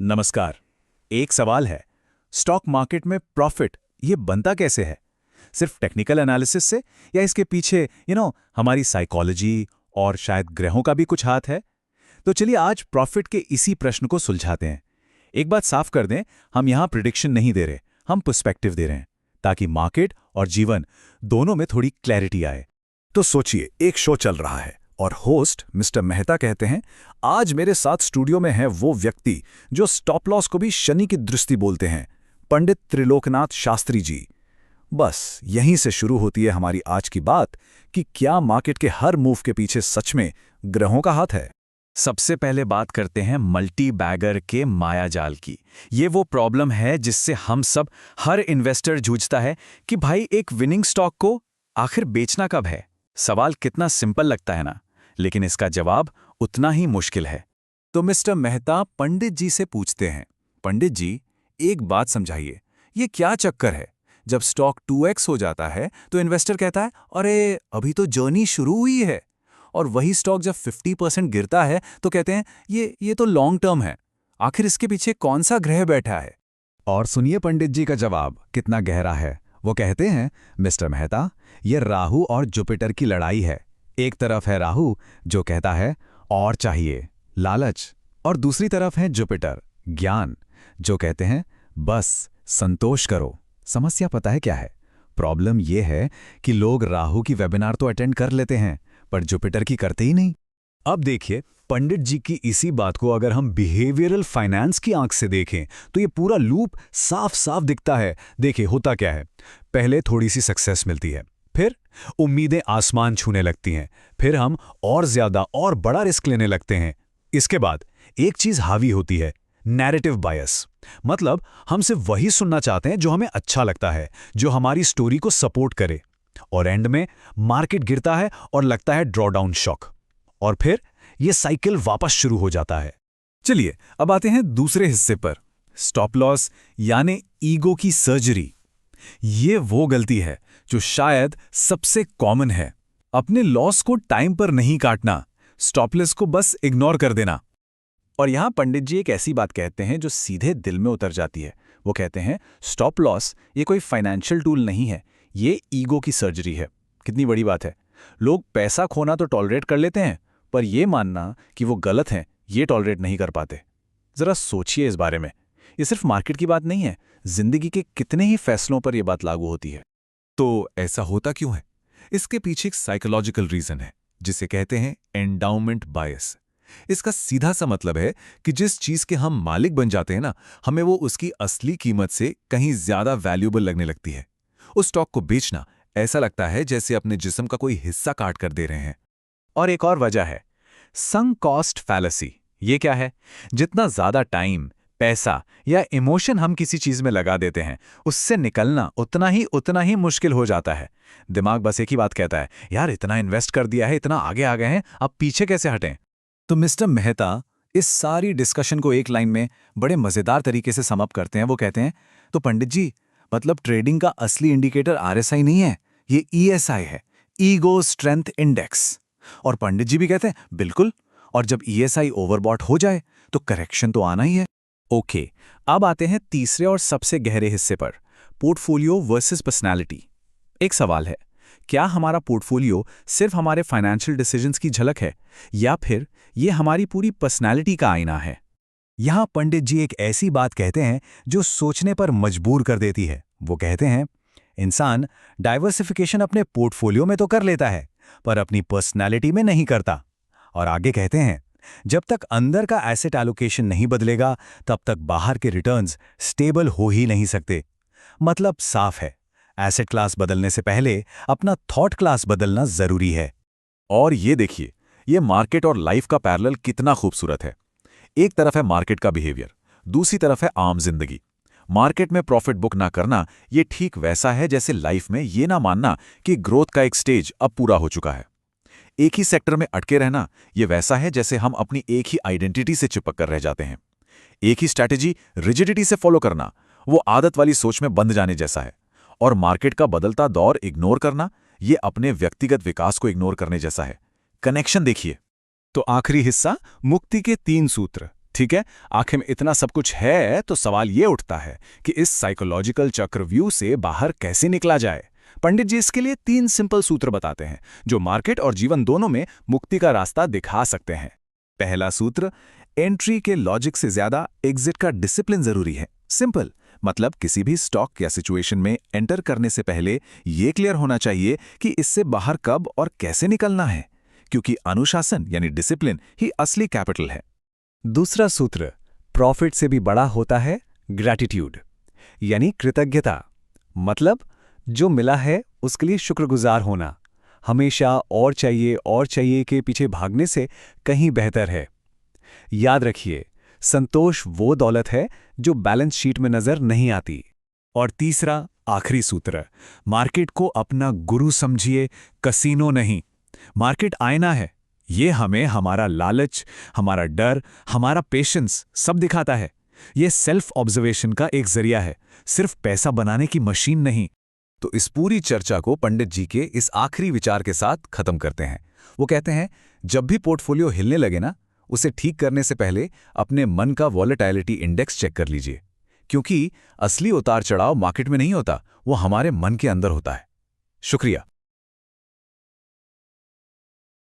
नमस्कार। एक सवाल है, स्टॉक मार्केट में प्रॉफिट ये बनता कैसे है? सिर्फ टेक्निकल एनालिसिस से या इसके पीछे हमारी साइकोलॉजी और शायद ग्रहों का भी कुछ हाथ है? तो चलिए आज प्रॉफिट के इसी प्रश्न को सुलझाते हैं। एक बात साफ कर दें, हम यहाँ प्रिडिक्शन नहीं दे रहे, हम पर्सपेक्टिव दे रहे हैं ताकि मार्केट और जीवन दोनों में थोड़ी क्लैरिटी आए। तो सोचिए, एक शो चल रहा है और होस्ट मिस्टर मेहता कहते हैं, आज मेरे साथ स्टूडियो में है वो व्यक्ति जो स्टॉप लॉस को भी शनि की दृष्टि बोलते हैं, पंडित त्रिलोकनाथ शास्त्री जी। बस यहीं से शुरू होती है हमारी आज की बात कि क्या मार्केट के हर मूव के पीछे सच में ग्रहों का हाथ है। सबसे पहले बात करते हैं मल्टी बैगर के मायाजाल की। ये वो प्रॉब्लम है जिससे हम सब, हर इन्वेस्टर जूझता है कि भाई एक विनिंग स्टॉक को आखिर बेचना कब है। सवाल कितना सिंपल लगता है ना, लेकिन इसका जवाब उतना ही मुश्किल है। तो मिस्टर मेहता पंडित जी से पूछते हैं, पंडित जी एक बात समझाइए, ये क्या चक्कर है? जब स्टॉक 2x हो जाता है तो इन्वेस्टर कहता है अरे अभी तो जर्नी शुरू हुई है, और वही स्टॉक जब 50% गिरता है तो कहते हैं ये तो लॉन्ग टर्म है। आखिर इसके पीछे कौन सा ग्रह बैठा है? और सुनिए पंडित जी का जवाब कितना गहरा है। वो कहते हैं, मिस्टर मेहता, ये राहु और जुपिटर की लड़ाई है। एक तरफ है राहु जो कहता है और चाहिए, लालच, और दूसरी तरफ है जुपिटर, ज्ञान, जो कहते हैं बस संतोष करो। समस्या पता है क्या है? प्रॉब्लम यह है कि लोग राहु की वेबिनार तो अटेंड कर लेते हैं पर जुपिटर की करते ही नहीं। अब देखिए, पंडित जी की इसी बात को अगर हम बिहेवियरल फाइनेंस की आंख से देखें तो ये पूरा लूप साफ साफ दिखता है। देखिए होता क्या है, पहले थोड़ी सी सक्सेस मिलती है, फिर उम्मीदें आसमान छूने लगती हैं, फिर हम और ज्यादा और बड़ा रिस्क लेने लगते हैं। इसके बाद एक चीज हावी होती है, नैरेटिव बायस। मतलब हम सिर्फ वही सुनना चाहते हैं जो हमें अच्छा लगता है, जो हमारी स्टोरी को सपोर्ट करे। और एंड में मार्केट गिरता है और लगता है ड्रॉडाउन शॉक, और फिर यह साइकिल वापस शुरू हो जाता है। चलिए अब आते हैं दूसरे हिस्से पर, स्टॉप लॉस यानी ईगो की सर्जरी। ये वो गलती है जो शायद सबसे कॉमन है। अपने लॉस को टाइम पर नहीं काटना, स्टॉप लॉस को बस इग्नोर कर देना। और यहां पंडित जी एक ऐसी बात कहते हैं जो सीधे दिल में उतर जाती है। वो कहते हैं स्टॉप लॉस ये कोई फाइनेंशियल टूल नहीं है, ये ईगो की सर्जरी है। कितनी बड़ी बात है। लोग पैसा खोना तो टॉलरेट कर लेते हैं, पर यह मानना कि वो गलत हैं ये टॉलरेट नहीं कर पाते। जरा सोचिए इस बारे में। ये सिर्फ मार्केट की बात नहीं है, जिंदगी के कितने ही फैसलों पर यह बात लागू होती है। तो ऐसा होता क्यों है? इसके पीछे एक साइकोलॉजिकल रीजन है जिसे कहते हैं एंडाउमेंट बायस। इसका सीधा सा मतलब है कि जिस चीज के हम मालिक बन जाते हैं ना, हमें वो उसकी असली कीमत से कहीं ज्यादा वैल्यूएबल लगने लगती है। उस स्टॉक को बेचना ऐसा लगता है जैसे अपने जिस्म का कोई हिस्सा काट कर दे रहे हैं। और एक और वजह है संक कॉस्ट फैलेसी। ये क्या है? जितना ज्यादा टाइम, पैसा या इमोशन हम किसी चीज में लगा देते हैं, उससे निकलना उतना ही मुश्किल हो जाता है। दिमाग बस एक ही बात कहता है, यार इतना इन्वेस्ट कर दिया है, इतना आगे आ गए हैं, अब पीछे कैसे हटें? तो मिस्टर मेहता इस सारी डिस्कशन को एक लाइन में बड़े मजेदार तरीके से समअप करते हैं। वो कहते हैं, तो पंडित जी मतलब ट्रेडिंग का असली इंडिकेटर आरएसआई नहीं है, ये ईएसआई है, ईगो स्ट्रेंथ इंडेक्स। और पंडित जी भी कहते हैं बिल्कुल, और जब ईएसआई ओवरबॉट हो जाए तो करेक्शन तो आना ही है। ओके, अब आते हैं तीसरे और सबसे गहरे हिस्से पर, पोर्टफोलियो वर्सेस पर्सनालिटी। एक सवाल है, क्या हमारा पोर्टफोलियो सिर्फ हमारे फाइनेंशियल डिसीजंस की झलक है, या फिर यह हमारी पूरी पर्सनालिटी का आईना है? यहां पंडित जी एक ऐसी बात कहते हैं जो सोचने पर मजबूर कर देती है। वो कहते हैं, इंसान डाइवर्सिफिकेशन अपने पोर्टफोलियो में तो कर लेता है पर अपनी पर्सनालिटी में नहीं करता। और आगे कहते हैं, जब तक अंदर का एसेट एलोकेशन नहीं बदलेगा तब तक बाहर के रिटर्न्स स्टेबल हो ही नहीं सकते। मतलब साफ है, एसेट क्लास बदलने से पहले अपना थॉट क्लास बदलना जरूरी है। और ये देखिए, ये मार्केट और लाइफ का पैरेलल कितना खूबसूरत है। एक तरफ है मार्केट का बिहेवियर, दूसरी तरफ है आम जिंदगी। मार्केट में प्रॉफिट बुक ना करना ये ठीक वैसा है जैसे लाइफ में ये ना मानना कि ग्रोथ का एक स्टेज अब पूरा हो चुका है। एक ही सेक्टर में अटके रहना ये वैसा है जैसे हम अपनी एक ही आइडेंटिटी से चिपक कर रह जाते हैं। एक ही स्ट्रैटेजी रिजिडिटी से फॉलो करना वो आदत वाली सोच में बंध जाने जैसा है। और मार्केट का बदलता दौर इग्नोर करना ये अपने व्यक्तिगत विकास को इग्नोर करने जैसा है। कनेक्शन देखिए। तो आखिरी हिस्सा, मुक्ति के 3 सूत्र। ठीक है, आखिर में इतना सब कुछ है तो सवाल ये उठता है कि इस साइकोलॉजिकल चक्रव्यूह से बाहर कैसे निकला जाए। पंडित जी इसके लिए 3 सिंपल सूत्र बताते हैं जो मार्केट और जीवन दोनों में मुक्ति का रास्ता दिखा सकते हैं। पहला सूत्र, एंट्री के लॉजिक से ज्यादा एग्जिट का डिसिप्लिन जरूरी है। सिंपल, मतलब किसी भी स्टॉक या सिचुएशन में एंटर करने से पहले ये क्लियर होना चाहिए कि इससे बाहर कब और कैसे निकलना है, क्योंकि अनुशासन यानी डिसिप्लिन ही असली कैपिटल है। दूसरा सूत्र, प्रॉफिट से भी बड़ा होता है ग्रैटिट्यूड, यानी कृतज्ञता। मतलब जो मिला है उसके लिए शुक्रगुजार होना। हमेशा और चाहिए के पीछे भागने से कहीं बेहतर है। याद रखिए, संतोष वो दौलत है जो बैलेंस शीट में नजर नहीं आती। और तीसरा, आखिरी सूत्र, मार्केट को अपना गुरु समझिए, कसीनो नहीं। मार्केट आईना है, ये हमें हमारा लालच, हमारा डर, हमारा पेशेंस सब दिखाता है। ये सेल्फ ऑब्जर्वेशन का एक जरिया है, सिर्फ पैसा बनाने की मशीन नहीं। तो इस पूरी चर्चा को पंडित जी के इस आखिरी विचार के साथ खत्म करते हैं। वो कहते हैं, जब भी पोर्टफोलियो हिलने लगे ना, उसे ठीक करने से पहले अपने मन का वॉलेटिलिटी इंडेक्स चेक कर लीजिए, क्योंकि असली उतार चढ़ाव मार्केट में नहीं होता, वो हमारे मन के अंदर होता है। शुक्रिया।